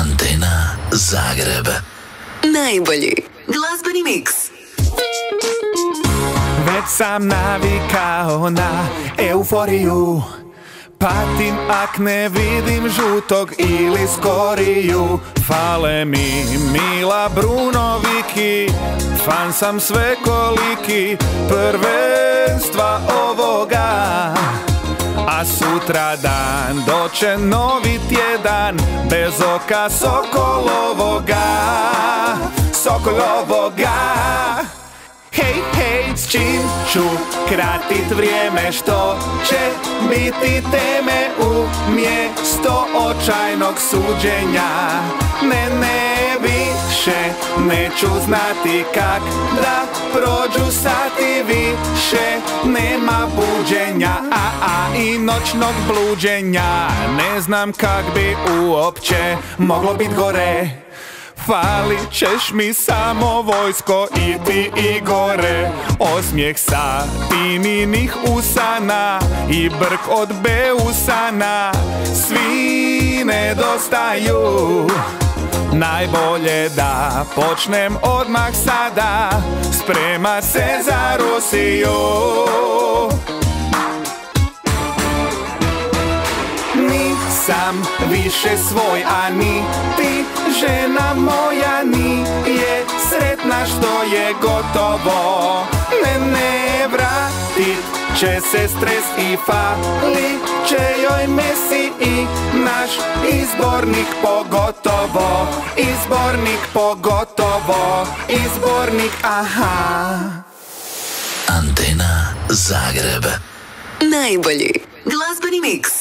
Antena Zagreb. Najbolji glazbeni miks. Već sam navikao na euforiju, patim ak ne vidim žutog ili skoriju. Fale mi Mila Brunoviki, fan sam svekoliki prvenstva ovoga. A sutra dan doće novi tjedan bez oka Sokolovoga, Sokolovoga. Hej, hej, s čim ću kratit vrijeme, što će biti teme umjesto očajnog suđenja? Ne, više neću znati kak da prođu sati, više nema buđenja, i noćnog bluđenja. Ne znam kak bi uopće moglo bit gore. Falit ćeš mi samo vojsko i ti i gore. Osmijeh sa tininih usana i brk od beusana, svi nedostaju. Najbolje da počnem odmah sada, sprema se za Rusiju. Nisam više svoj, a ni ti žena moja nije sretna što je gotovo. Ne vratit će se stres i falit će joj Messi i naš izbornik pogotovo. Izbornik pogotovo, izbornik, aha. Antena Zagreb. Najbolji glazbeni miks.